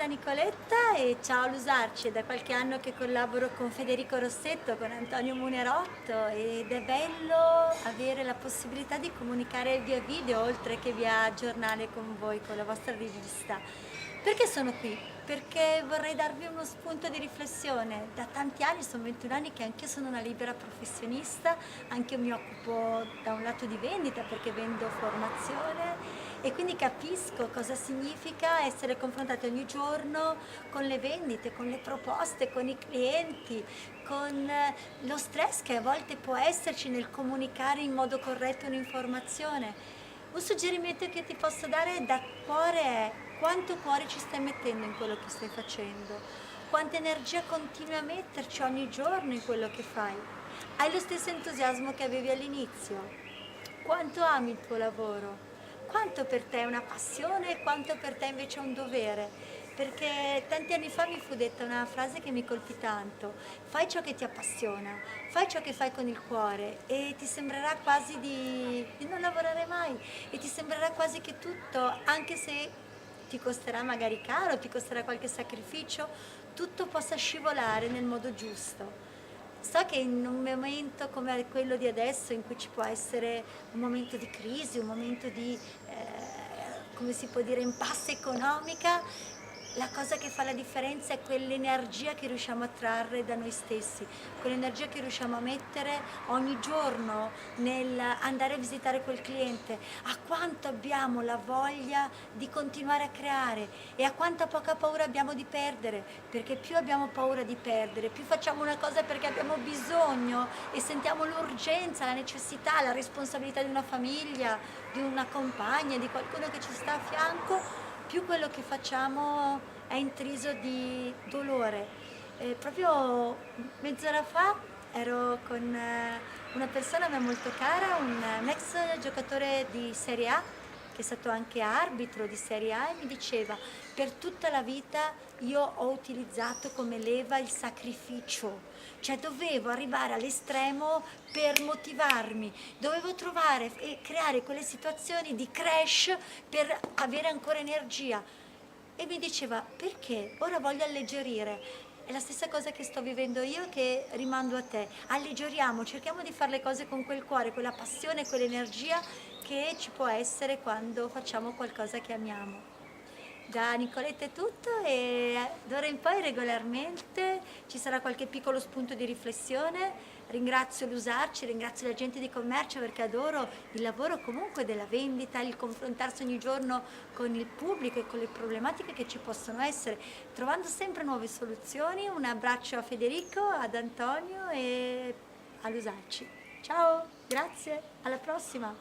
Nicoletta e ciao Lusarci, è da qualche anno che collaboro con Federico Rossetto, con Antonio Munerotto ed è bello avere la possibilità di comunicare via video oltre che via giornale con voi, con la vostra rivista. Perché sono qui? Perché vorrei darvi uno spunto di riflessione. Da tanti anni, sono 21 anni che anch'io sono una libera professionista, anche io mi occupo da un lato di vendita perché vendo formazione e quindi capisco cosa significa essere confrontati ogni giorno con le vendite, con le proposte, con i clienti, con lo stress che a volte può esserci nel comunicare in modo corretto un'informazione. Un suggerimento che ti posso dare da cuore è: quanto cuore ci stai mettendo in quello che stai facendo? Quanta energia continui a metterci ogni giorno in quello che fai? Hai lo stesso entusiasmo che avevi all'inizio? Quanto ami il tuo lavoro? Quanto per te è una passione e quanto per te invece è un dovere? Perché tanti anni fa mi fu detta una frase che mi colpì tanto: fai ciò che ti appassiona, fai ciò che fai con il cuore e ti sembrerà quasi di non lavorare mai, e ti sembrerà quasi che tutto, anche se ti costerà magari caro, ti costerà qualche sacrificio, tutto possa scivolare nel modo giusto. So che in un momento come quello di adesso, in cui ci può essere un momento di crisi, un momento di, come si può dire, impasse economica, la cosa che fa la differenza è quell'energia che riusciamo a trarre da noi stessi, quell'energia che riusciamo a mettere ogni giorno nel andare a visitare quel cliente, a quanto abbiamo la voglia di continuare a creare e a quanta poca paura abbiamo di perdere, perché più abbiamo paura di perdere, più facciamo una cosa perché abbiamo bisogno e sentiamo l'urgenza, la necessità, la responsabilità di una famiglia, di una compagna, di qualcuno che ci sta a fianco, più quello che facciamo è intriso di dolore. Proprio mezz'ora fa ero con una persona a me molto cara, un ex giocatore di Serie A, che è stato anche arbitro di Serie A, e mi diceva: per tutta la vita io ho utilizzato come leva il sacrificio, cioè dovevo arrivare all'estremo per motivarmi, dovevo trovare e creare quelle situazioni di crash per avere ancora energia. E mi diceva: perché ora voglio alleggerire. È la stessa cosa che sto vivendo io, che rimando a te: alleggeriamo, cerchiamo di fare le cose con quel cuore, quella passione, quell'energia che ci può essere quando facciamo qualcosa che amiamo. Da Nicoletta è tutto e d'ora in poi regolarmente ci sarà qualche piccolo spunto di riflessione. Ringrazio l'Usarci, ringrazio la gente di commercio perché adoro il lavoro comunque della vendita, il confrontarsi ogni giorno con il pubblico e con le problematiche che ci possono essere, trovando sempre nuove soluzioni. Un abbraccio a Federico, ad Antonio e all'Usarci. Ciao, grazie, alla prossima!